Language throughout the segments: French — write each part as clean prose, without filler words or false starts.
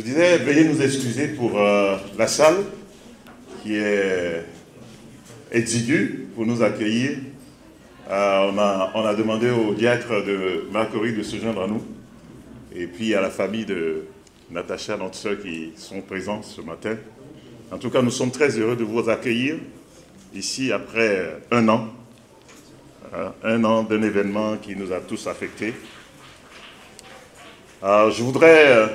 disais, veuillez nous excuser pour la salle qui est exiguë pour nous accueillir. On a demandé au diacre de Marguerite de se joindre à nous. Et puis à la famille de Natacha, notre sœur, qui sont présents ce matin. En tout cas, nous sommes très heureux de vous accueillir ici après un an d'un événement qui nous a tous affectés. Je voudrais,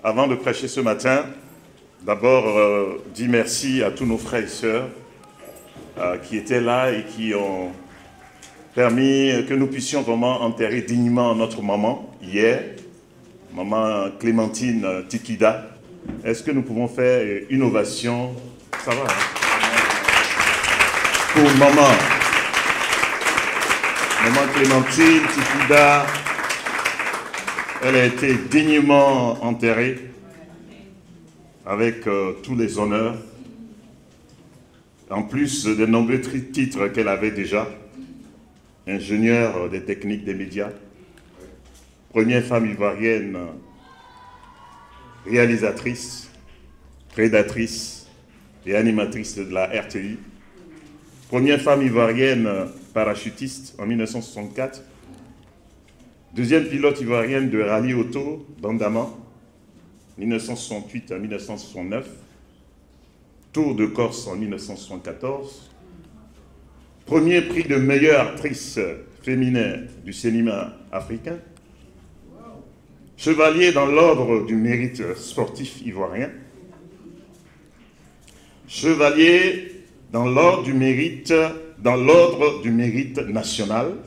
avant de prêcher ce matin, d'abord dire merci à tous nos frères et sœurs qui étaient là et qui ont permis que nous puissions vraiment enterrer dignement notre maman hier, maman Clémentine Tikida. Est-ce que nous pouvons faire une ovation? Ça va, hein? Pour maman Clémentine Tikida, elle a été dignement enterrée avec tous les honneurs, en plus des nombreux titres qu'elle avait déjà. Ingénieure des techniques des médias, première femme ivoirienne réalisatrice, rédactrice et animatrice de la RTI, première femme ivoirienne parachutiste en 1964, deuxième pilote ivoirienne de rallye auto d'Andaman, 1968 à 1969, Tour de Corse en 1974, premier prix de meilleure actrice féminin du cinéma africain, chevalier dans l'ordre du mérite sportif ivoirien, chevalier dans l'ordre du mérite national,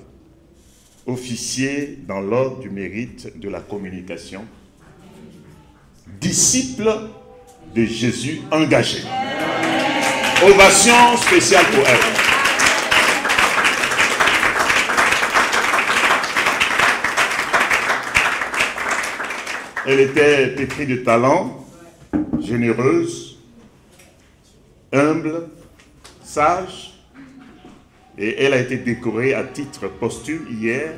officier dans l'ordre du mérite de la communication, disciple de Jésus engagé. Ovation spéciale pour elle. Elle était pétrie de talent, généreuse, humble, sage, et elle a été décorée à titre posthume hier,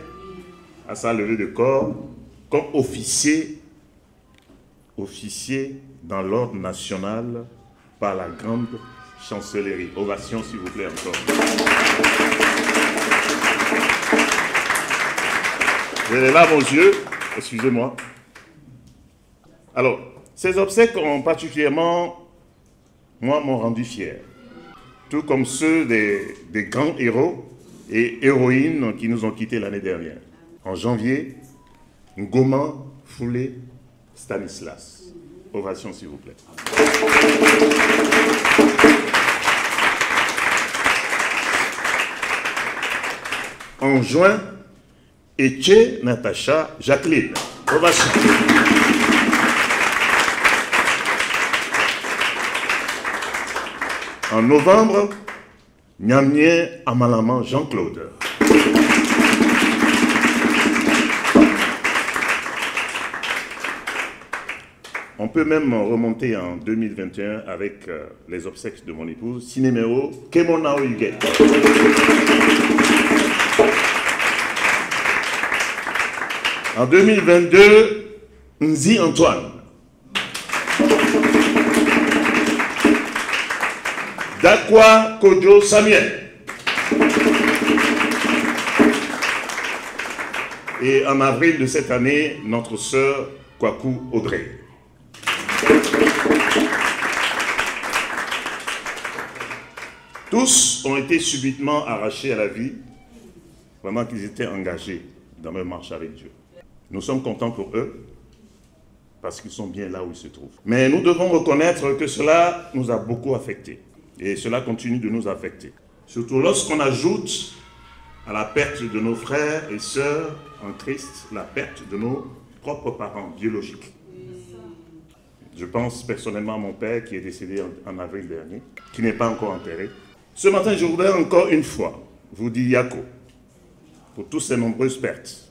à sa levée de corps, comme officier dans l'ordre national par la grande chancellerie. Ovation, s'il vous plaît, encore. J'ai les larmes aux yeux, excusez-moi. Alors, ces obsèques ont particulièrement, moi, m'ont rendu fier. Tout comme ceux des grands héros et héroïnes qui nous ont quittés l'année dernière. En janvier, Ngoma Foulé Stanislas. Ovation, s'il vous plaît. En juin, Etche Natacha Jacqueline. Ovation. En novembre, Nyamien Amalaman Jean-Claude. On peut même remonter en 2021 avec les obsèques de mon épouse, Sinéméo Kemonao Yuget. En 2022, Nzi Antoine. Dakwa Kojo Samuel. Et en avril de cette année, notre sœur Kwaku Audrey. Tous ont été subitement arrachés à la vie, vraiment qu'ils étaient engagés dans leur marche avec Dieu. Nous sommes contents pour eux, parce qu'ils sont bien là où ils se trouvent. Mais nous devons reconnaître que cela nous a beaucoup affectés. Et cela continue de nous affecter. Surtout lorsqu'on ajoute à la perte de nos frères et sœurs en Christ, la perte de nos propres parents biologiques. Je pense personnellement à mon père qui est décédé en avril dernier, qui n'est pas encore enterré. Ce matin, je voudrais encore une fois vous dire Yako, pour toutes ces nombreuses pertes.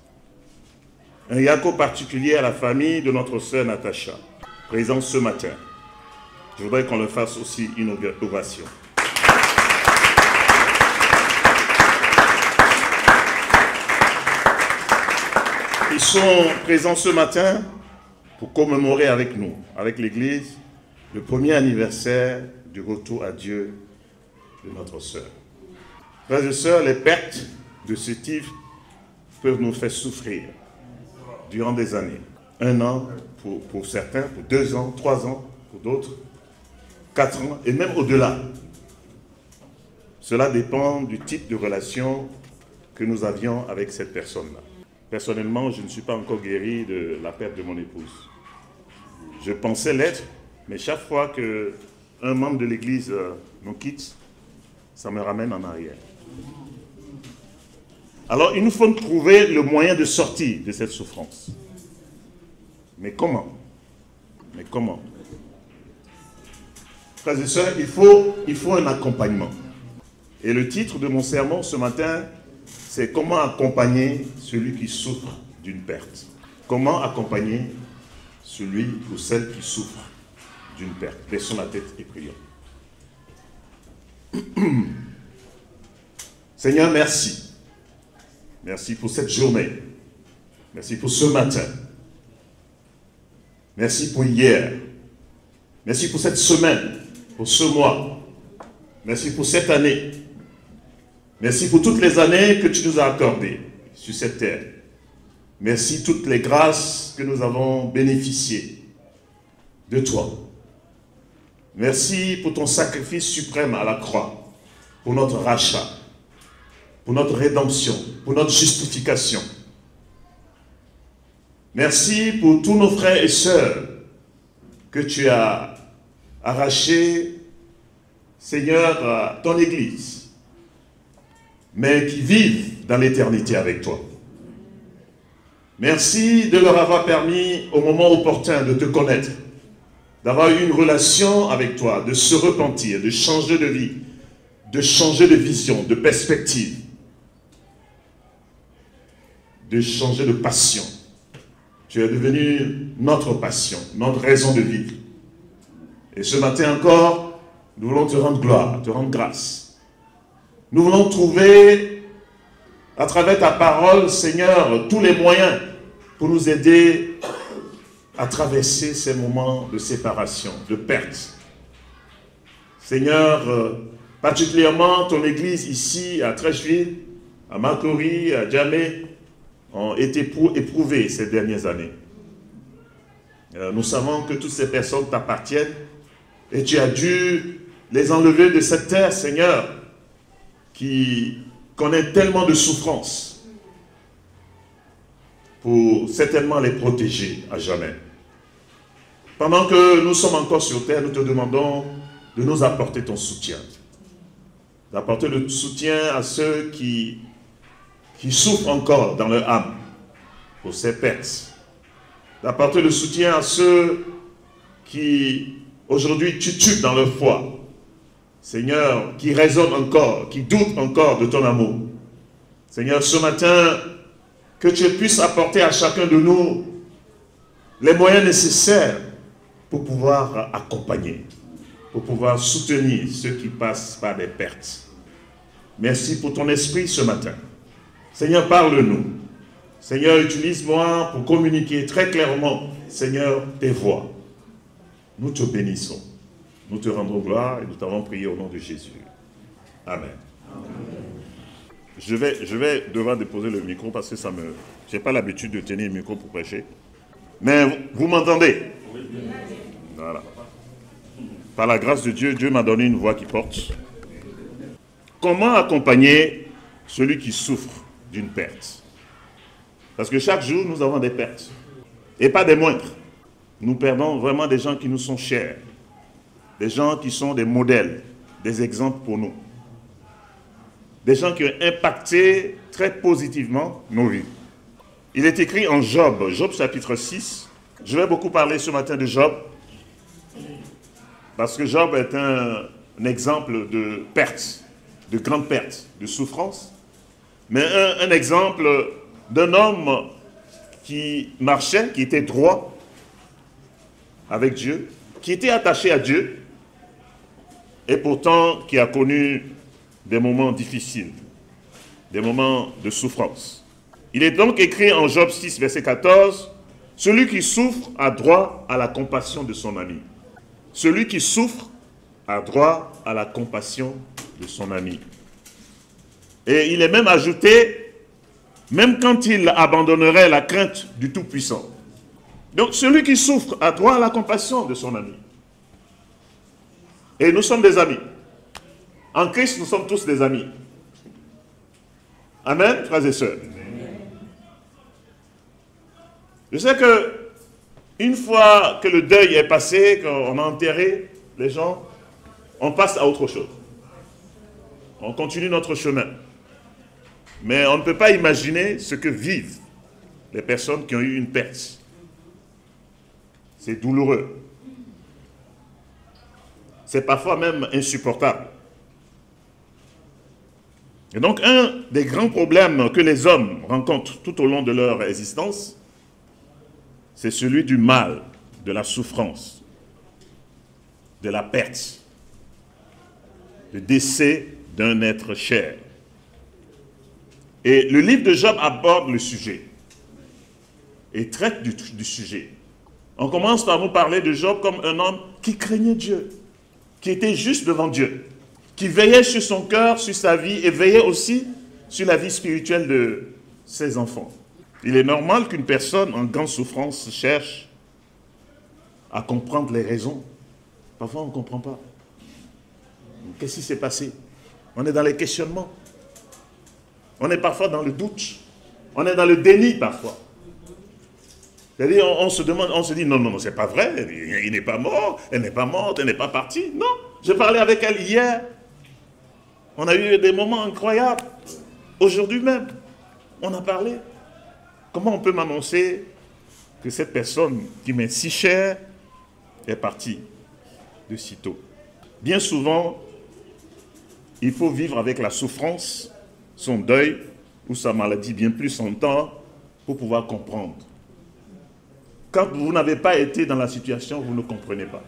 Un Yako particulier à la famille de notre sœur Natacha, présente ce matin. Je voudrais qu'on leur fasse aussi une ovation. Ils sont présents ce matin pour commémorer avec nous, avec l'Église, le premier anniversaire du retour à Dieu de notre sœur. Frères et sœurs, les pertes de ce type peuvent nous faire souffrir durant des années. 1 an pour certains, pour 2 ans, 3 ans pour d'autres, 4 ans et même au-delà. Cela dépend du type de relation que nous avions avec cette personne-là. Personnellement, je ne suis pas encore guéri de la perte de mon épouse. Je pensais l'être, mais chaque fois qu'un membre de l'Église nous quitte, ça me ramène en arrière. Alors, il nous faut trouver le moyen de sortir de cette souffrance. Mais comment? Mais comment? Frères et sœurs, il faut un accompagnement. Et le titre de mon sermon ce matin, c'est « Comment accompagner celui qui souffre d'une perte ?» Comment accompagner celui ou celle qui souffre d'une perte? Baissons la tête et prions. Seigneur, merci. Merci pour cette journée. Merci pour ce matin. Merci pour hier. Merci pour cette semaine, pour ce mois. Merci pour cette année. Merci pour toutes les années que tu nous as accordées sur cette terre. Merci toutes les grâces que nous avons bénéficiées de toi. Merci pour ton sacrifice suprême à la croix, pour notre rachat, pour notre rédemption, pour notre justification. Merci pour tous nos frères et sœurs que tu as arrachés, Seigneur, à ton Église, mais qui vivent dans l'éternité avec toi. Merci de leur avoir permis au moment opportun de te connaître, d'avoir eu une relation avec toi, de se repentir, de changer de vie, de changer de vision, de perspective, de changer de passion. Tu es devenu notre passion, notre raison de vivre. Et ce matin encore, nous voulons te rendre gloire, te rendre grâce. Nous voulons trouver, à travers ta parole, Seigneur, tous les moyens pour nous aider à traverser ces moments de séparation, de perte. Seigneur, particulièrement ton Église ici à Trècheville, à Makori, à Djamé, ont été éprouvées ces dernières années. Nous savons que toutes ces personnes t'appartiennent et tu as dû les enlever de cette terre, Seigneur, qui connaît tellement de souffrances, pour certainement les protéger à jamais. Pendant que nous sommes encore sur terre, nous te demandons de nous apporter ton soutien. D'apporter le soutien à ceux qui souffrent encore dans leur âme pour ces pertes. D'apporter le soutien à ceux qui aujourd'hui titubent dans leur foi. Seigneur, qui raisonnent encore, qui doutent encore de ton amour. Seigneur, ce matin, que tu puisses apporter à chacun de nous les moyens nécessaires pour pouvoir accompagner, pour pouvoir soutenir ceux qui passent par des pertes. Merci pour ton esprit ce matin. Seigneur, parle-nous. Seigneur, utilise-moi pour communiquer très clairement, Seigneur, tes voix. Nous te bénissons. Nous te rendons gloire et nous t'avons prié au nom de Jésus. Amen. Je vais devoir déposer le micro parce que je n'ai pas l'habitude de tenir le micro pour prêcher. Mais vous m'entendez? Voilà. Par la grâce de Dieu, Dieu m'a donné une voix qui porte. Comment accompagner celui qui souffre d'une perte? Parce que chaque jour, nous avons des pertes. Et pas des moindres. Nous perdons vraiment des gens qui nous sont chers. Des gens qui sont des modèles, des exemples pour nous. Des gens qui ont impacté très positivement nos vies. Il est écrit en Job, Job chapitre 6. Je vais beaucoup parler ce matin de Job. Parce que Job est un exemple de perte, de grande perte, de souffrance. Mais un exemple d'un homme qui marchait, qui était droit avec Dieu, qui était attaché à Dieu, et pourtant qui a connu des moments difficiles, des moments de souffrance. Il est donc écrit en Job 6, verset 14, Celui qui souffre a droit à la compassion de son ami. Celui qui souffre a droit à la compassion de son ami. Et il est même ajouté, même quand il abandonnerait la crainte du Tout-Puissant. Donc celui qui souffre a droit à la compassion de son ami. Et nous sommes des amis. En Christ, nous sommes tous des amis. Amen, frères et sœurs. Je sais que une fois que le deuil est passé, qu'on a enterré les gens, on passe à autre chose. On continue notre chemin. Mais on ne peut pas imaginer ce que vivent les personnes qui ont eu une perte. C'est douloureux. C'est parfois même insupportable. Et donc, un des grands problèmes que les hommes rencontrent tout au long de leur existence, c'est celui du mal, de la souffrance, de la perte, le décès d'un être cher. Et le livre de Job aborde le sujet et traite du sujet. On commence par nous parler de Job comme un homme qui craignait Dieu, qui était juste devant Dieu, qui veillait sur son cœur, sur sa vie et veillait aussi sur la vie spirituelle de ses enfants. Il est normal qu'une personne en grande souffrance cherche à comprendre les raisons. Parfois, on ne comprend pas. Qu'est-ce qui s'est passé? On est dans les questionnements. On est parfois dans le doute. On est dans le déni parfois. C'est-à-dire, on se demande, on se dit, non, non, non, c'est pas vrai. Il n'est pas mort, elle n'est pas morte, elle n'est pas partie. Non, j'ai parlé avec elle hier. On a eu des moments incroyables. Aujourd'hui même, on a parlé. Comment on peut m'annoncer que cette personne qui m'est si chère est partie de sitôt? Bien souvent, il faut vivre avec la souffrance, son deuil ou sa maladie bien plus longtemps pour pouvoir comprendre. Quand vous n'avez pas été dans la situation, vous ne comprenez pas.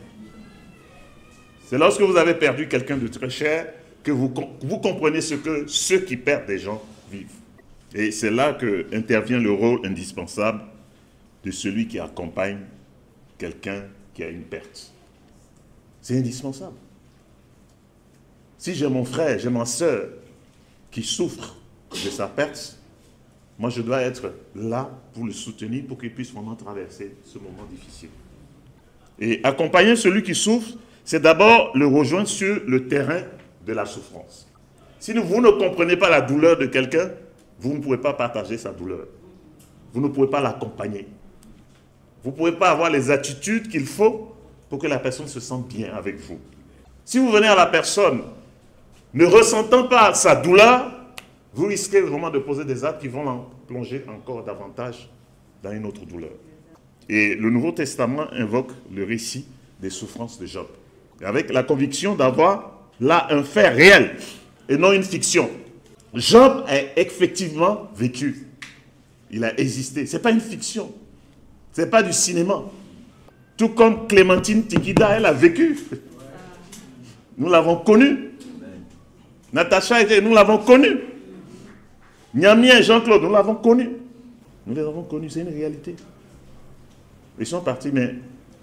C'est lorsque vous avez perdu quelqu'un de très cher que vous comprenez ce que ceux qui perdent des gens vivent. Et c'est là qu'intervient le rôle indispensable de celui qui accompagne quelqu'un qui a une perte. C'est indispensable. Si j'ai mon frère, j'ai ma soeur qui souffre de sa perte, moi je dois être là pour le soutenir, pour qu'il puisse vraiment traverser ce moment difficile. Et accompagner celui qui souffre, c'est d'abord le rejoindre sur le terrain de la souffrance. Si vous ne comprenez pas la douleur de quelqu'un, vous ne pouvez pas partager sa douleur. Vous ne pouvez pas l'accompagner. Vous ne pouvez pas avoir les attitudes qu'il faut pour que la personne se sente bien avec vous. Si vous venez à la personne ne ressentant pas sa douleur, vous risquez vraiment de poser des actes qui vont l'en plonger encore davantage dans une autre douleur. Et le Nouveau Testament invoque le récit des souffrances de Job, avec la conviction d'avoir là un fait réel et non une fiction. Job a effectivement vécu. Il a existé. Ce n'est pas une fiction. Ce n'est pas du cinéma. Tout comme Clémentine Tikida, elle a vécu. Nous l'avons connue. Natacha, nous l'avons connue. Niamien et Jean-Claude, nous l'avons connu. Nous les avons connus, c'est une réalité. Ils sont partis, mais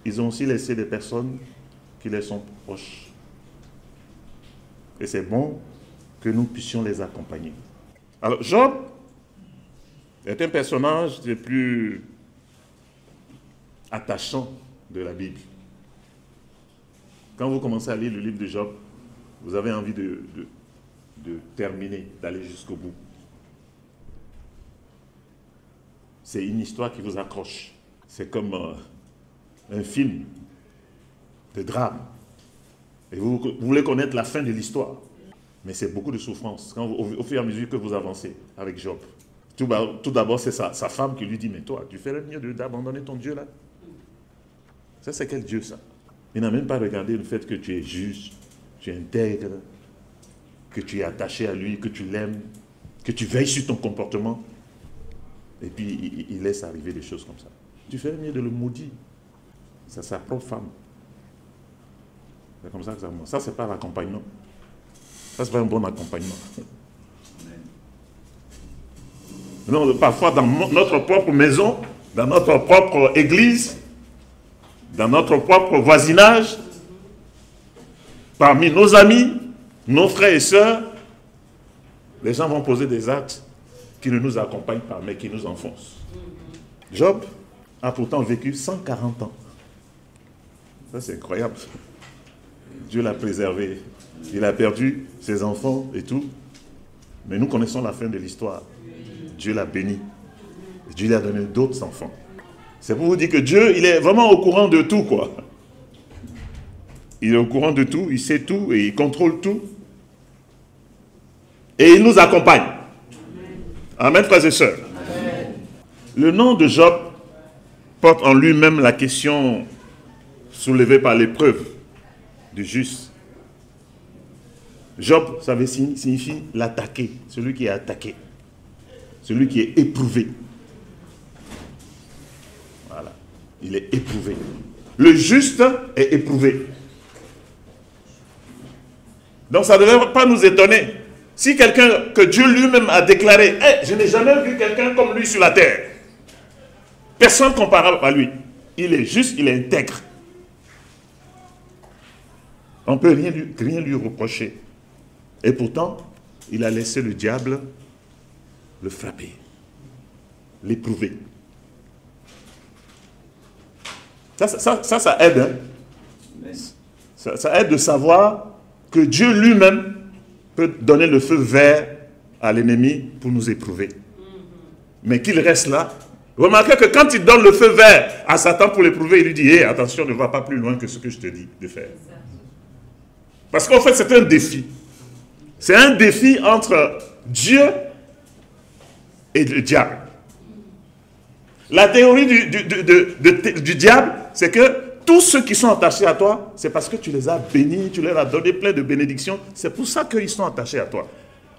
ils ont aussi laissé des personnes qui les sont proches. Et c'est bon que nous puissions les accompagner. Alors, Job est un personnage des plus attachants de la Bible. Quand vous commencez à lire le livre de Job, vous avez envie de terminer, d'aller jusqu'au bout. C'est une histoire qui vous accroche. C'est comme un film de drame. Et vous voulez connaître la fin de l'histoire. Mais c'est beaucoup de souffrance au fur et à mesure que vous avancez avec Job. Tout d'abord, c'est sa femme qui lui dit, mais toi, tu fais le mieux d'abandonner ton Dieu là? Ça, c'est quel Dieu ça? Il n'a même pas regardé le fait que tu es juste, tu es intègre, que tu es attaché à lui, que tu l'aimes, que tu veilles sur ton comportement. Et puis, il laisse arriver des choses comme ça. Tu fais le mieux de le maudire. C'est sa propre femme. C'est comme ça que ça marche. Ça, c'est pas l'accompagnement. Ça, c'est pas un bon accompagnement. Non, parfois, dans notre propre maison, dans notre propre église, dans notre propre voisinage, parmi nos amis, nos frères et sœurs, les gens vont poser des actes qui ne nous accompagnent pas, mais qui nous enfoncent. Job a pourtant vécu 140 ans. Ça, c'est incroyable. Dieu l'a préservé. Il a perdu ses enfants et tout. Mais nous connaissons la fin de l'histoire. Dieu l'a béni. Dieu lui a donné d'autres enfants. C'est pour vous dire que Dieu, il est vraiment au courant de tout, quoi. Il est au courant de tout, il sait tout et il contrôle tout. Et il nous accompagne. Amen, frères et sœurs. Amen. Le nom de Job porte en lui-même la question soulevée par l'épreuve du juste. Job, ça signifie l'attaqué, celui qui est attaqué, celui qui est éprouvé. Voilà, il est éprouvé. Le juste est éprouvé. Donc ça ne devrait pas nous étonner. Si quelqu'un que Dieu lui-même a déclaré, hey, je n'ai jamais vu quelqu'un comme lui sur la terre. Personne comparable à lui. Il est juste, il est intègre. On ne peut rien lui reprocher. Et pourtant, il a laissé le diable le frapper, l'éprouver. Ça aide. Hein? Ça aide de savoir que Dieu lui-même peut donner le feu vert à l'ennemi pour nous éprouver. Mais qu'il reste là. Remarquez que quand il donne le feu vert à Satan pour l'éprouver, il lui dit, hey, attention, ne va pas plus loin que ce que je te dis de faire. Parce qu'en fait, c'est un défi. C'est un défi entre Dieu et le diable. La théorie du diable, c'est que tous ceux qui sont attachés à toi, c'est parce que tu les as bénis, tu leur as donné plein de bénédictions. C'est pour ça qu'ils sont attachés à toi.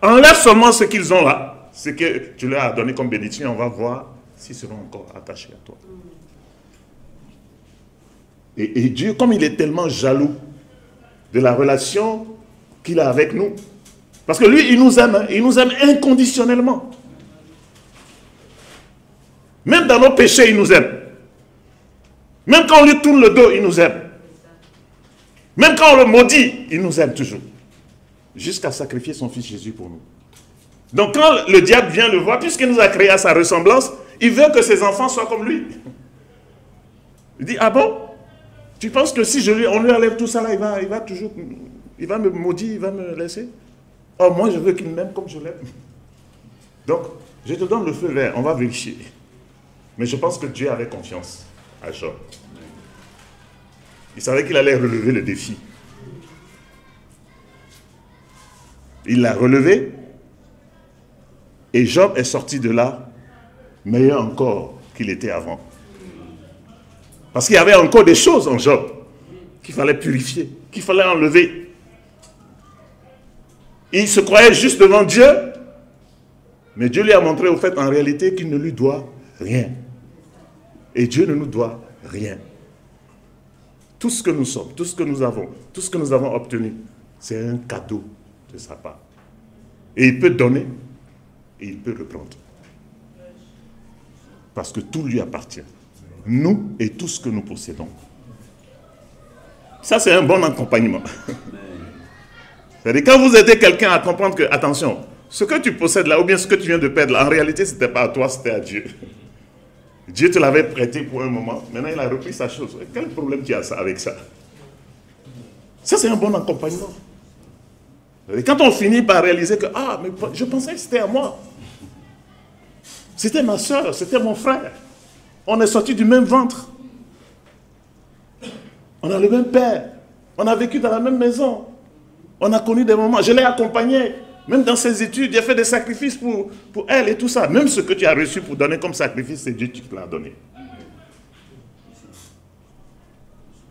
Enlève seulement ce qu'ils ont là, ce que tu leur as donné comme bénédiction, on va voir s'ils seront encore attachés à toi. Et Dieu, comme il est tellement jaloux de la relation qu'il a avec nous, parce que lui, il nous aime inconditionnellement. Même dans nos péchés, il nous aime. Même quand on lui tourne le dos, il nous aime. Même quand on le maudit, il nous aime toujours. Jusqu'à sacrifier son fils Jésus pour nous. Donc quand le diable vient le voir, puisqu'il nous a créé à sa ressemblance, il veut que ses enfants soient comme lui. Il dit, ah bon? Tu penses que si on lui enlève tout ça là, il va me maudire, il va me laisser? Oh, moi je veux qu'il m'aime comme je l'aime. Donc, je te donne le feu vert, on va vérifier. Mais je pense que Dieu avait confiance à Job. Il savait qu'il allait relever le défi. Il l'a relevé. Et Job est sorti de là meilleur encore qu'il était avant. Parce qu'il y avait encore des choses en Job qu'il fallait purifier, qu'il fallait enlever. Il se croyait juste devant Dieu, mais Dieu lui a montré au fait en réalité qu'il ne lui doit rien. Et Dieu ne nous doit rien. Tout ce que nous sommes, tout ce que nous avons, tout ce que nous avons obtenu, c'est un cadeau de sa part. Et il peut donner, et il peut reprendre. Parce que tout lui appartient. Nous et tout ce que nous possédons. Ça, c'est un bon accompagnement. C'est-à-dire, quand vous aidez quelqu'un à comprendre que, attention, ce que tu possèdes là, ou bien ce que tu viens de perdre là, en réalité, ce n'était pas à toi, c'était à Dieu. Dieu te l'avait prêté pour un moment, maintenant il a repris sa chose. Quel problème tu as avec ça? Ça, c'est un bon accompagnement. Et quand on finit par réaliser que, ah, mais je pensais que c'était à moi. C'était ma soeur, c'était mon frère. On est sortis du même ventre. On a le même père. On a vécu dans la même maison. On a connu des moments. Je l'ai accompagné. Même dans ses études, il a fait des sacrifices pour elle et tout ça. Même ce que tu as reçu pour donner comme sacrifice, c'est Dieu qui te l'a donné.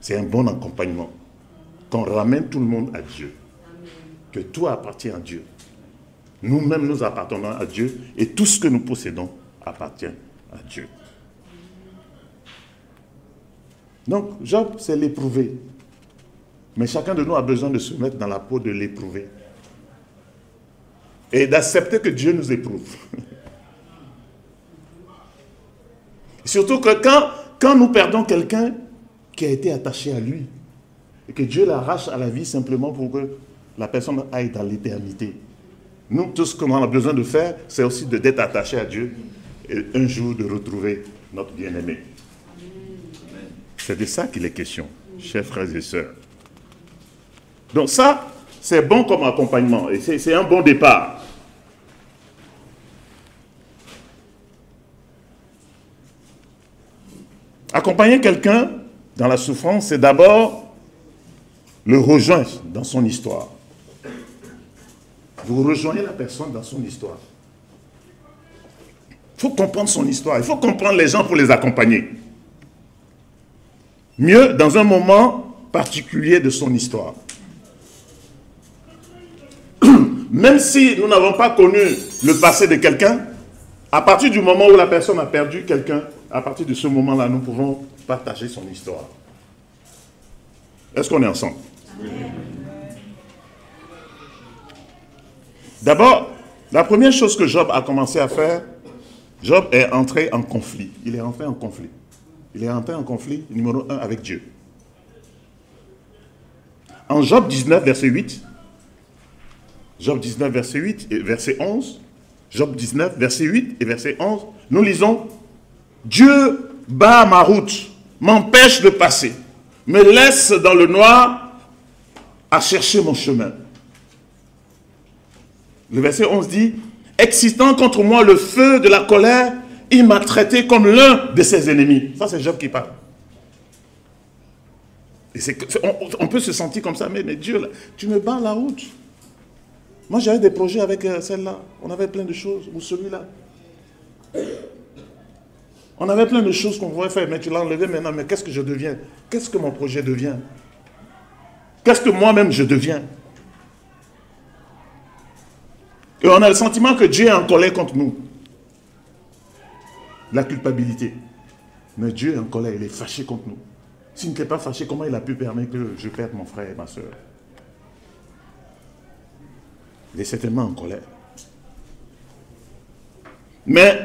C'est un bon accompagnement. Qu'on ramène tout le monde à Dieu. Que tout appartient à Dieu. Nous-mêmes, nous appartenons à Dieu. Et tout ce que nous possédons appartient à Dieu. Donc, Job, c'est l'éprouvé. Mais chacun de nous a besoin de se mettre dans la peau de l'éprouvé. Et d'accepter que Dieu nous éprouve. Surtout que quand nous perdons quelqu'un qui a été attaché à lui, et que Dieu l'arrache à la vie simplement pour que la personne aille dans l'éternité. Nous, tout ce qu'on a besoin de faire, c'est aussi d'être attaché à Dieu et un jour de retrouver notre bien-aimé. C'est de ça qu'il est question, chers frères et sœurs. Donc ça, c'est bon comme accompagnement et c'est un bon départ. Accompagner quelqu'un dans la souffrance, c'est d'abord le rejoindre dans son histoire. Vous rejoignez la personne dans son histoire. Il faut comprendre son histoire. Il faut comprendre les gens pour les accompagner. Mieux, dans un moment particulier de son histoire. Même si nous n'avons pas connu le passé de quelqu'un, à partir du moment où la personne a perdu quelqu'un, à partir de ce moment-là, nous pouvons partager son histoire. Est-ce qu'on est ensemble? Oui. D'abord, la première chose que Job a commencé à faire, Job est entré en conflit. Il est entré en conflit. Il est entré en conflit, numéro 1, avec Dieu. En Job 19, verset 8, Job 19, verset 8 et verset 11, Job 19, verset 8 et verset 11, nous lisons « Dieu bat ma route, m'empêche de passer, me laisse dans le noir à chercher mon chemin. » Le verset 11 dit « Excitant contre moi le feu de la colère, il m'a traité comme l'un de ses ennemis. » Ça, c'est Job qui parle. Et on peut se sentir comme ça, mais Dieu, là, tu me bats la route. Moi, j'avais des projets avec celle-là. On avait plein de choses, ou celui-là. On avait plein de choses qu'on pouvait faire, mais tu l'as enlevé maintenant. Mais qu'est-ce que je deviens? Qu'est-ce que mon projet devient? Qu'est-ce que moi-même je deviens? Et on a le sentiment que Dieu est en colère contre nous. La culpabilité. Mais Dieu est en colère, il est fâché contre nous. S'il n'était pas fâché, comment il a pu permettre que je perde mon frère et ma soeur? Il est certainement en colère. Mais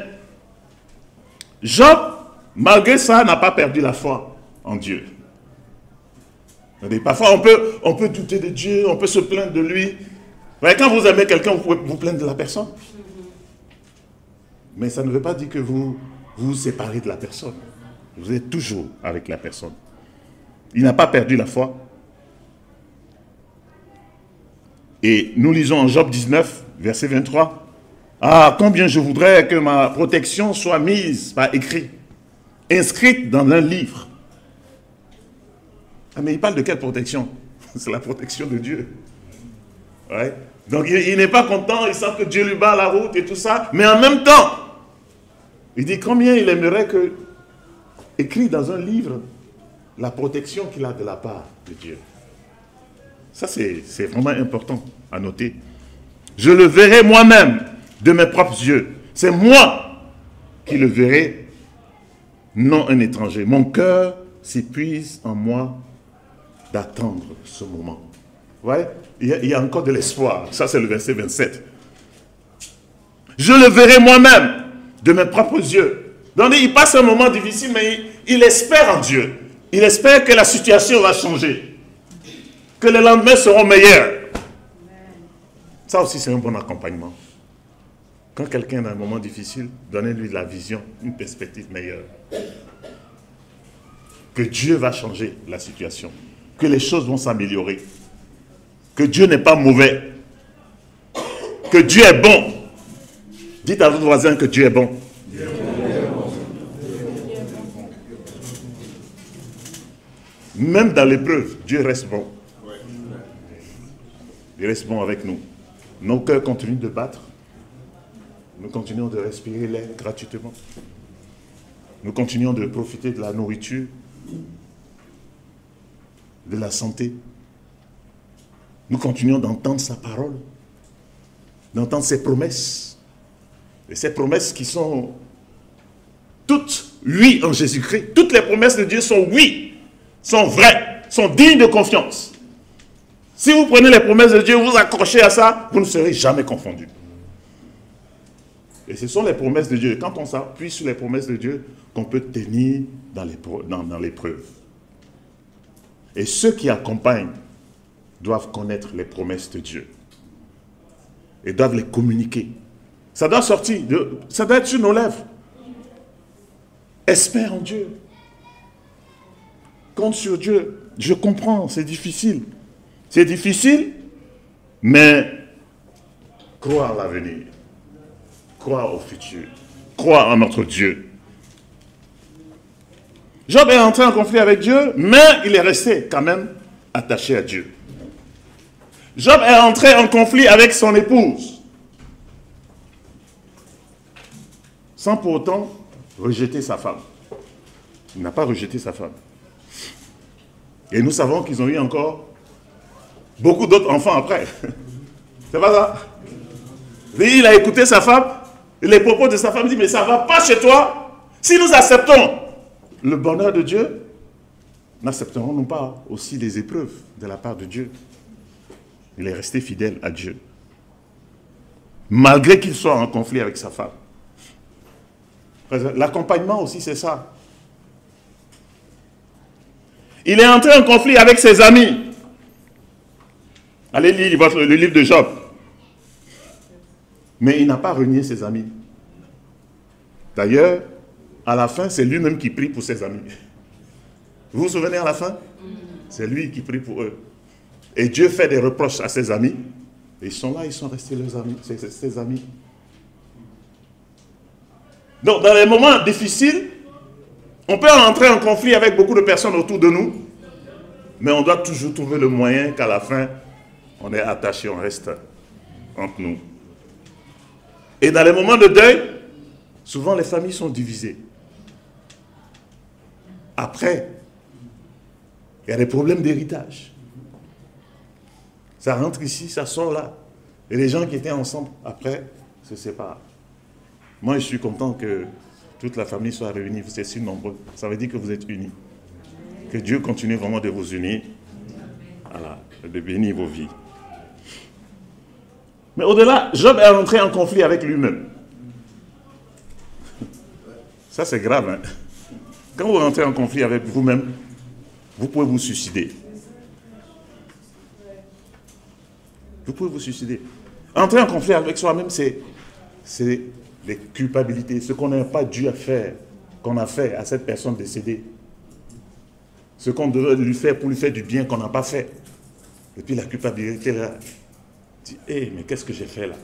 Job, malgré ça, n'a pas perdu la foi en Dieu. Parfois, on peut douter de Dieu, on peut se plaindre de lui. Mais quand vous aimez quelqu'un, vous pouvez vous plaindre de la personne. Mais ça ne veut pas dire que vous vous séparez de la personne. Vous êtes toujours avec la personne. Il n'a pas perdu la foi. Et nous lisons en Job 19, verset 23. « Ah, combien je voudrais que ma protection soit mise par écrit, inscrite dans un livre. » Ah, mais il parle de quelle protection? C'est la protection de Dieu. Ouais. Donc il n'est pas content, il sent que Dieu lui bat la route et tout ça, mais en même temps, il dit combien il aimerait que, écrit dans un livre, la protection qu'il a de la part de Dieu. Ça, c'est vraiment important à noter. Je le verrai moi-même de mes propres yeux. C'est moi qui le verrai, non un étranger. Mon cœur s'épuise en moi d'attendre ce moment. Vous voyez, il y a encore de l'espoir. Ça, c'est le verset 27. Je le verrai moi-même de mes propres yeux. Donc, il passe un moment difficile, mais il espère en Dieu. Il espère que la situation va changer. Que les lendemains seront meilleurs. Ça aussi, c'est un bon accompagnement. Quand quelqu'un a un moment difficile, donnez-lui de la vision, une perspective meilleure. Que Dieu va changer la situation. Que les choses vont s'améliorer. Que Dieu n'est pas mauvais. Que Dieu est bon. Dites à votre voisin que Dieu est bon. Même dans l'épreuve, Dieu reste bon. Il reste bon avec nous. Nos cœurs continuent de battre. Nous continuons de respirer l'air gratuitement. Nous continuons de profiter de la nourriture, de la santé. Nous continuons d'entendre sa parole, d'entendre ses promesses. Et ces promesses qui sont toutes oui en Jésus-Christ. Toutes les promesses de Dieu sont oui, sont vraies, sont dignes de confiance. Si vous prenez les promesses de Dieu, vous accrochez à ça, vous ne serez jamais confondus. Et ce sont les promesses de Dieu. Quand on s'appuie sur les promesses de Dieu, qu'on peut tenir dans l'épreuve. Et ceux qui accompagnent doivent connaître les promesses de Dieu. Et doivent les communiquer. Ça doit sortir, ça doit être sur nos lèvres. Espère en Dieu. Compte sur Dieu. Je comprends, c'est difficile. C'est difficile, mais crois en l'avenir. Crois au futur. Crois en notre Dieu. Job est entré en conflit avec Dieu, mais il est resté quand même attaché à Dieu. Job est entré en conflit avec son épouse, sans pour autant rejeter sa femme. Il n'a pas rejeté sa femme. Et nous savons qu'ils ont eu encore beaucoup d'autres enfants après. C'est pas ça? Et il a écouté sa femme, les propos de sa femme, il dit, mais ça ne va pas chez toi. Si nous acceptons le bonheur de Dieu, n'accepterons-nous pas aussi les épreuves de la part de Dieu? Il est resté fidèle à Dieu, malgré qu'il soit en conflit avec sa femme. L'accompagnement aussi, c'est ça. Il est entré en conflit avec ses amis. Allez lire le livre de Job. Mais il n'a pas renié ses amis. D'ailleurs, à la fin, c'est lui-même qui prie pour ses amis. Vous vous souvenez à la fin? C'est lui qui prie pour eux. Et Dieu fait des reproches à ses amis. Et ils sont là, ils sont restés leurs amis, ses amis. Donc, dans les moments difficiles, on peut entrer en conflit avec beaucoup de personnes autour de nous, mais on doit toujours trouver le moyen qu'à la fin, on est attaché, on reste entre nous. Et dans les moments de deuil, souvent les familles sont divisées. Après, il y a des problèmes d'héritage. Ça rentre ici, ça sort là. Et les gens qui étaient ensemble, après, se séparent. Moi, je suis content que toute la famille soit réunie. Vous êtes si nombreux. Ça veut dire que vous êtes unis. Que Dieu continue vraiment de vous unir. Voilà, de bénir vos vies. Mais au-delà, Job est rentré en conflit avec lui-même. Ça, c'est grave. Hein? Quand vous rentrez en conflit avec vous-même, vous pouvez vous suicider. Vous pouvez vous suicider. Entrer en conflit avec soi-même, c'est des culpabilités, ce qu'on n'a pas dû faire, qu'on a fait à cette personne décédée. Ce qu'on devait lui faire pour lui faire du bien qu'on n'a pas fait. Et puis la culpabilité là, dit, hey, mais qu'est-ce que j'ai fait là?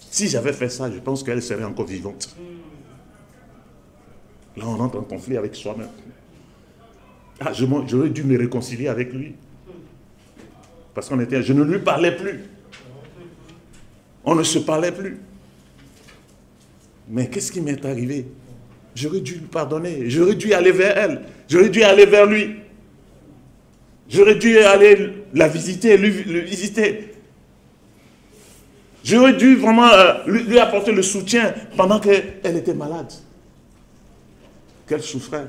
Si j'avais fait ça, je pense qu'elle serait encore vivante. Là, on entre en conflit avec soi-même. Ah, j'aurais dû me réconcilier avec lui. Parce je ne lui parlais plus. On ne se parlait plus. Mais qu'est-ce qui m'est arrivé? J'aurais dû lui pardonner. J'aurais dû aller vers elle. J'aurais dû aller vers lui. J'aurais dû aller la visiter, le visiter. J'aurais dû vraiment lui apporter le soutien pendant qu'elle était malade. Qu'elle souffrait.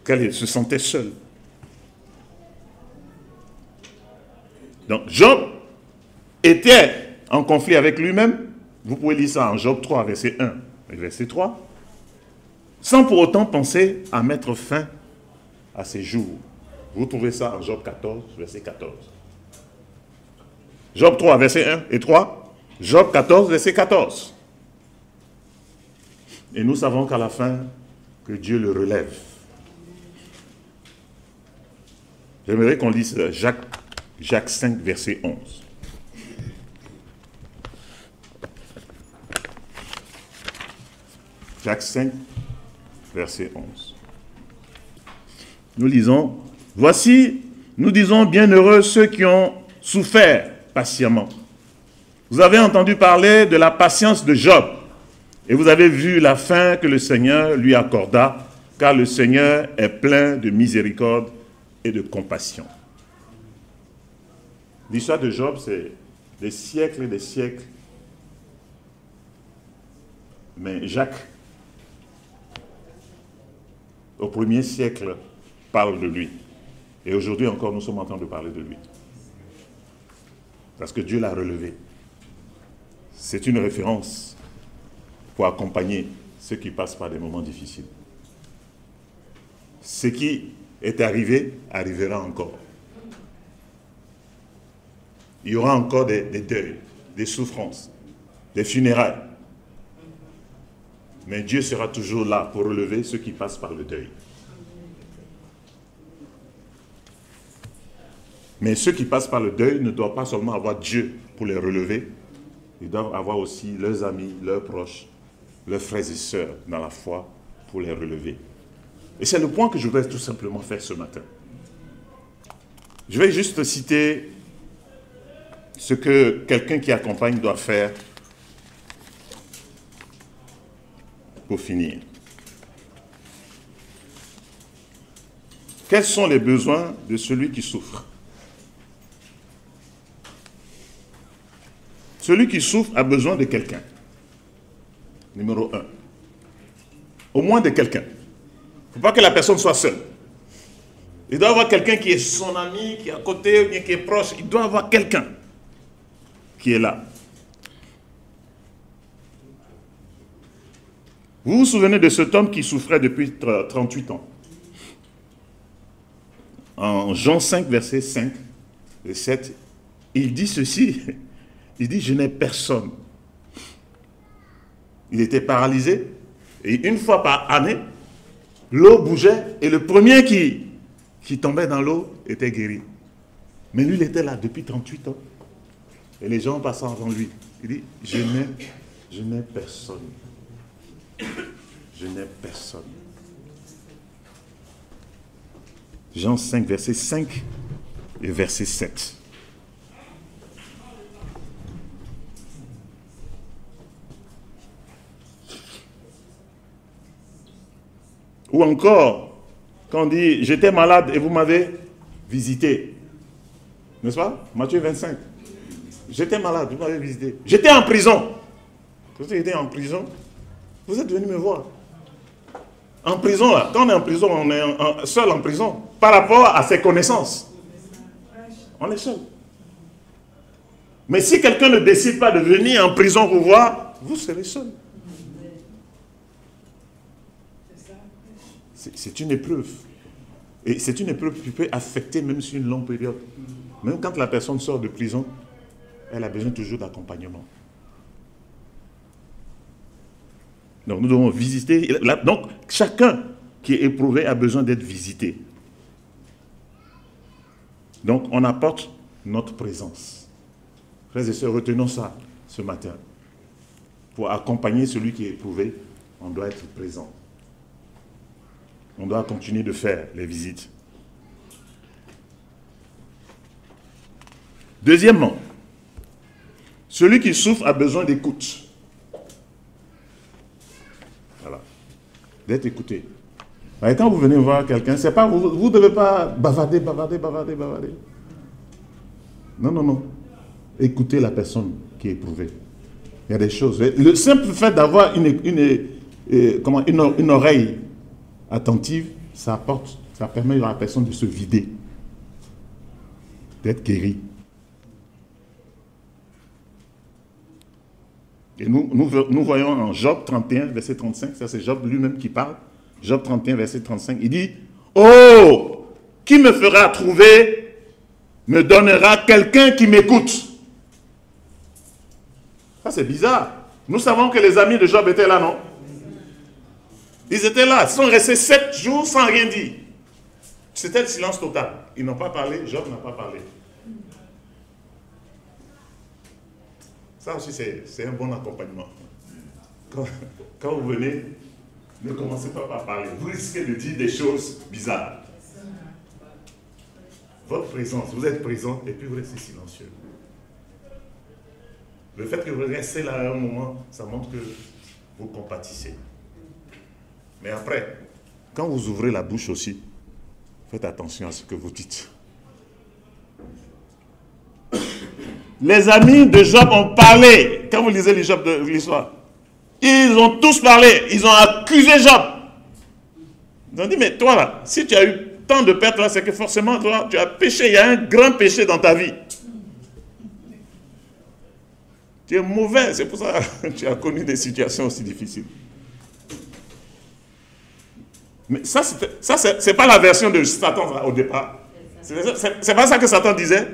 Qu'elle se sentait seule. Donc, Job était en conflit avec lui-même. Vous pouvez lire ça en Job 3, verset 1 et verset 3. Sans pour autant penser à mettre fin à ses jours. Vous trouvez ça en Job 14, verset 14. Job 3, verset 1 et 3. Job 14, verset 14. Et nous savons qu'à la fin, que Dieu le relève. J'aimerais qu'on lise Jacques 5, verset 11. Jacques 5, verset 11. Nous lisons, « Voici, nous disons bienheureux ceux qui ont souffert patiemment. Vous avez entendu parler de la patience de Job, et vous avez vu la fin que le Seigneur lui accorda, car le Seigneur est plein de miséricorde et de compassion. » L'histoire de Job, c'est des siècles et des siècles. Mais Jacques, au 1er siècle, parle de lui. Et aujourd'hui encore, nous sommes en train de parler de lui. Parce que Dieu l'a relevé. C'est une référence pour accompagner ceux qui passent par des moments difficiles. Ce qui est arrivé, arrivera encore. Il y aura encore des deuils, des souffrances, des funérailles. Mais Dieu sera toujours là pour relever ceux qui passent par le deuil. Mais ceux qui passent par le deuil ne doivent pas seulement avoir Dieu pour les relever, ils doivent avoir aussi leurs amis, leurs proches, leurs frères et sœurs dans la foi pour les relever. Et c'est le point que je voudrais tout simplement faire ce matin. Je vais juste citer ce que quelqu'un qui accompagne doit faire pour finir. Quels sont les besoins de celui qui souffre? Celui qui souffre a besoin de quelqu'un. Numéro 1. Au moins de quelqu'un. Il ne faut pas que la personne soit seule. Il doit avoir quelqu'un qui est son ami, qui est à côté, ou bien qui est proche. Il doit avoir quelqu'un qui est là. Vous vous souvenez de cet homme qui souffrait depuis 38 ans. En Jean 5, verset 5 et 7, il dit ceci. Il dit, je n'ai personne. Il était paralysé. Et une fois par année, l'eau bougeait. Et le premier qui tombait dans l'eau était guéri. Mais lui, il était là depuis 38 ans. Et les gens passaient avant lui. Il dit, je n'ai personne. Je n'ai personne. Jean 5, verset 5 et verset 7. Ou encore, quand on dit, j'étais malade et vous m'avez visité. N'est-ce pas? Matthieu 25. J'étais malade, vous m'avez visité. J'étais en prison. Vous étiez en prison, vous êtes venu me voir. En prison, là, quand on est en prison, on est seul en prison. Par rapport à ses connaissances. On est seul. Mais si quelqu'un ne décide pas de venir en prison vous voir, vous serez seul. C'est une épreuve. Et c'est une épreuve qui peut affecter même sur une longue période. Même quand la personne sort de prison, elle a besoin toujours d'accompagnement. Donc nous devons visiter. Donc chacun qui est éprouvé a besoin d'être visité. Donc on apporte notre présence. Frères et sœurs, retenons ça ce matin. Pour accompagner celui qui est éprouvé, on doit être présent. On doit continuer de faire les visites. Deuxièmement, celui qui souffre a besoin d'écoute. Voilà. D'être écouté. Et quand vous venez voir quelqu'un, c'est pas vous ne devez pas bavarder. Non. Écoutez la personne qui est éprouvée. Il y a des choses. Le simple fait d'avoir une oreille attentive, ça permet à la personne de se vider, d'être guérie. Et nous voyons en Job 31, verset 35, ça c'est Job lui-même qui parle, Job 31, verset 35, il dit, « Oh, qui me fera trouver, me donnera quelqu'un qui m'écoute. » Ça c'est bizarre. Nous savons que les amis de Job étaient là, non? Ils étaient là, ils sont restés 7 jours sans rien dire. C'était le silence total. Ils n'ont pas parlé, Job n'a pas parlé. Ça aussi, c'est un bon accompagnement. Quand vous venez, ne commencez pas par parler. Vous risquez de dire des choses bizarres. Votre présence, vous êtes présent et puis vous restez silencieux. Le fait que vous restez là à un moment, ça montre que vous compatissez. Mais après, quand vous ouvrez la bouche aussi, faites attention à ce que vous dites. Les amis de Job ont parlé. Quand vous lisez les Job de l'histoire, ils ont tous parlé. Ils ont accusé Job. Ils ont dit, mais toi là, si tu as eu tant de pertes là, c'est que forcément toi, tu as péché. Il y a un grand péché dans ta vie. Tu es mauvais, c'est pour ça que tu as connu des situations aussi difficiles. Mais ça, c'est pas la version de Satan au départ. C'est pas ça que Satan disait.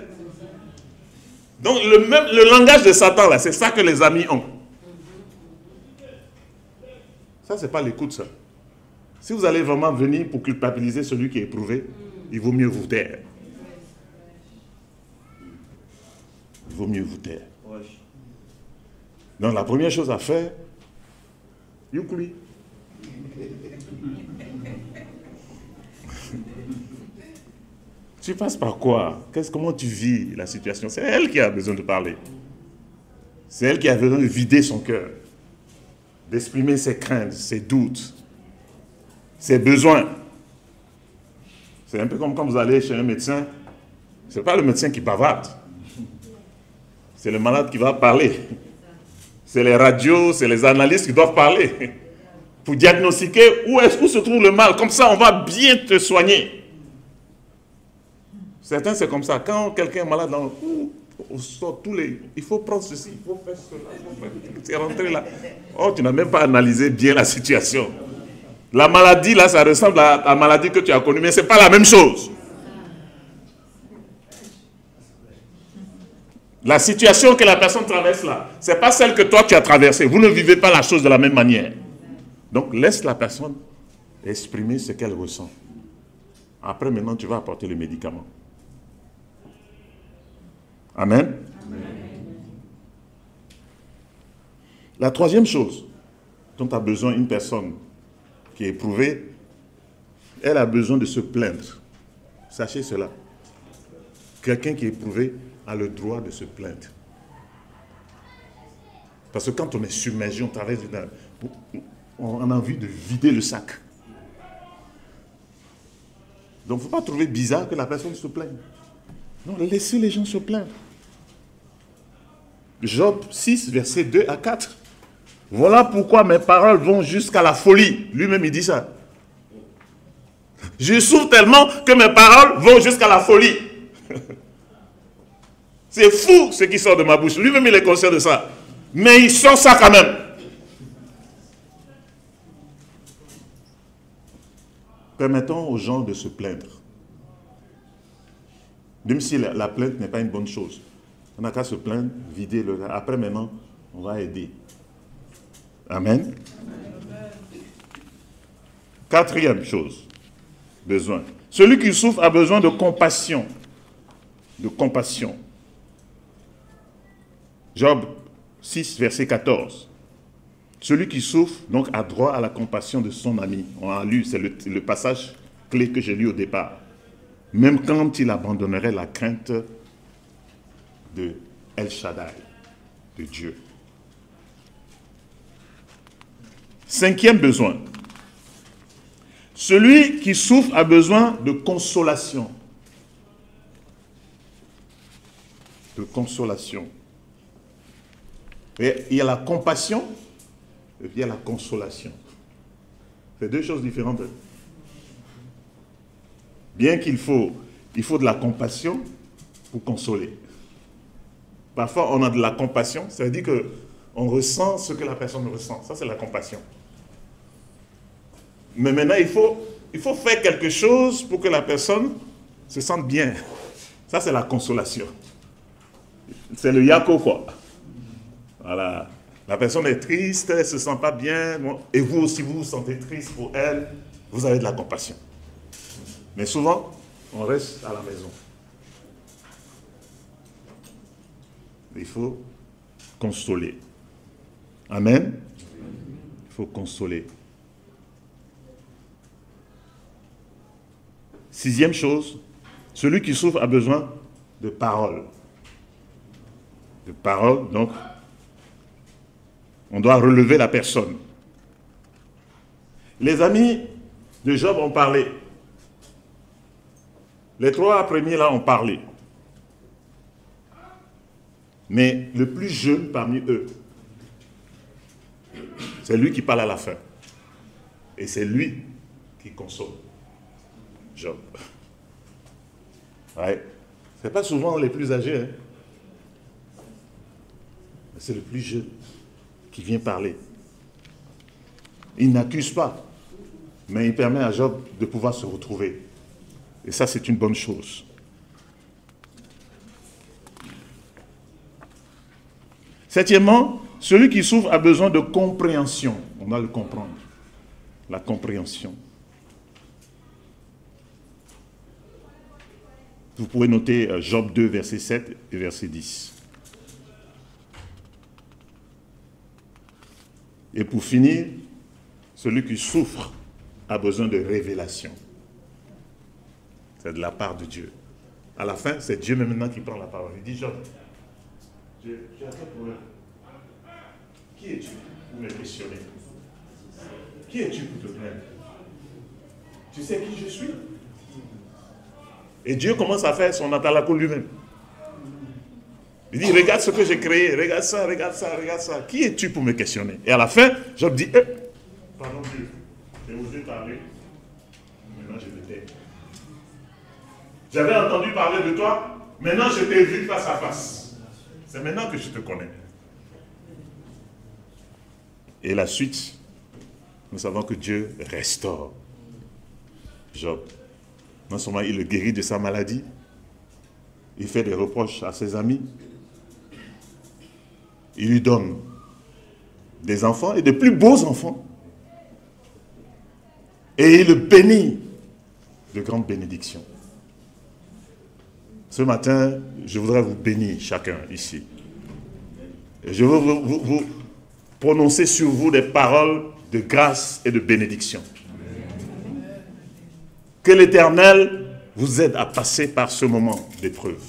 Donc le langage de Satan, là, c'est ça que les amis ont. Ça, c'est pas l'écoute, ça. Si vous allez vraiment venir pour culpabiliser celui qui est éprouvé, il vaut mieux vous taire. Il vaut mieux vous taire. Donc la première chose à faire, Yukuli. Tu passes par quoi? Comment tu vis la situation? C'est elle qui a besoin de parler. C'est elle qui a besoin de vider son cœur, d'exprimer ses craintes, ses doutes, ses besoins. C'est un peu comme quand vous allez chez un médecin, ce n'est pas le médecin qui bavarde. C'est le malade qui va parler. C'est les radios, c'est les analystes qui doivent parler pour diagnostiquer où se trouve le mal. Comme ça, on va bien te soigner. Certains, c'est comme ça. Quand quelqu'un est malade, on sort il faut prendre ceci, il faut faire cela, tu es rentré là. Oh, tu n'as même pas analysé bien la situation. La maladie, là, ça ressemble à la maladie que tu as connue, mais ce n'est pas la même chose. La situation que la personne traverse là, ce n'est pas celle que toi tu as traversée. Vous ne vivez pas la chose de la même manière. Donc, laisse la personne exprimer ce qu'elle ressent. Après, maintenant, tu vas apporter le médicament. Amen. Amen. La troisième chose dont a besoin une personne qui est éprouvée, elle a besoin de se plaindre. Sachez cela. Quelqu'un qui est éprouvé a le droit de se plaindre. Parce que quand on est submergé, on traverse, on a envie de vider le sac. Donc il ne faut pas trouver bizarre que la personne se plaigne. Non, laissez les gens se plaindre. Job 6, versets 2 à 4. Voilà pourquoi mes paroles vont jusqu'à la folie. Lui-même, il dit ça. Je souffre tellement que mes paroles vont jusqu'à la folie. C'est fou ce qui sort de ma bouche. Lui-même, il est conscient de ça. Mais il sort ça quand même. Permettons aux gens de se plaindre. Même si la plainte n'est pas une bonne chose. On n'a qu'à se plaindre, vider le... Après, maintenant, on va aider. Amen. Quatrième chose, besoin. Celui qui souffre a besoin de compassion. De compassion. Job 6, verset 14. Celui qui souffre, donc, a droit à la compassion de son ami. On a lu, c'est le passage clé que j'ai lu au départ. Même quand il abandonnerait la crainte de El Shaddai, de Dieu. Cinquième besoin. Celui qui souffre a besoin de consolation. De consolation. Et il y a la compassion et il y a la consolation. C'est deux choses différentes. Bien qu'il faut de la compassion pour consoler. Parfois, on a de la compassion, ça veut dire qu'on ressent ce que la personne ressent. Ça, c'est la compassion. Mais maintenant, il faut faire quelque chose pour que la personne se sente bien. Ça, c'est la consolation. C'est le yako, quoi. Voilà. La personne est triste, elle ne se sent pas bien. Et vous aussi, vous vous sentez triste pour elle. Vous avez de la compassion. Mais souvent, on reste à la maison. Il faut consoler. Amen. Il faut consoler. Sixième chose, celui qui souffre a besoin de paroles. De paroles, donc, on doit relever la personne. Les amis de Job ont parlé. Les trois premiers là ont parlé. Mais le plus jeune parmi eux, c'est lui qui parle à la fin. Et c'est lui qui console. Job. Ouais. Ce n'est pas souvent les plus âgés. Hein. C'est le plus jeune qui vient parler. Il n'accuse pas, mais il permet à Job de pouvoir se retrouver. Et ça, c'est une bonne chose. Septièmement, celui qui souffre a besoin de compréhension. On doit le comprendre. La compréhension. Vous pouvez noter Job 2, verset 7 et verset 10. Et pour finir, celui qui souffre a besoin de révélation. C'est de la part de Dieu. À la fin, c'est Dieu maintenant qui prend la parole. Il dit, Job, j'ai un problème. Qui es-tu pour me questionner? Qui es-tu pour te plaindre? Tu sais qui je suis? Et Dieu commence à faire son atalakou lui-même. Il dit, regarde ce que j'ai créé, regarde ça, regarde ça, regarde ça. Qui es-tu pour me questionner? Et à la fin, Job dit, pardon Dieu, j'ai osé parler, maintenant je me tais. J'avais entendu parler de toi, maintenant je t'ai vu face à face. C'est maintenant que je te connais. Et la suite, nous savons que Dieu restaure Job. Non seulement il le guérit de sa maladie, il fait des reproches à ses amis, il lui donne des enfants et de plus beaux enfants. Et il le bénit de grandes bénédictions. Ce matin, je voudrais vous bénir chacun ici. Et je veux vous prononcer sur vous des paroles de grâce et de bénédiction. Que l'Éternel vous aide à passer par ce moment d'épreuve.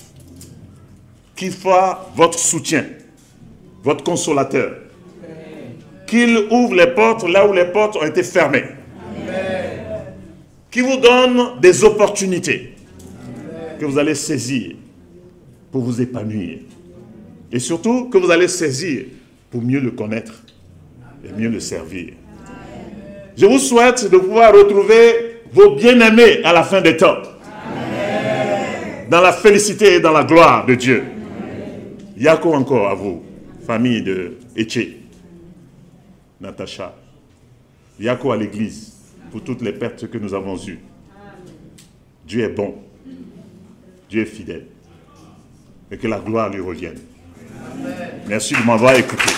Qu'il soit votre soutien, votre consolateur. Qu'il ouvre les portes là où les portes ont été fermées. Qu'il vous donne des opportunités que vous allez saisir pour vous épanouir. Et surtout que vous allez saisir pour mieux le connaître et mieux le servir. Je vous souhaite de pouvoir retrouver vos bien-aimés à la fin des temps. Dans la félicité et dans la gloire de Dieu. Yako encore à vous, famille de Etche, Natacha. Yako à l'église pour toutes les pertes que nous avons eues. Dieu est bon. Dieu est fidèle. Et que la gloire lui revienne. Merci de m'avoir écouté.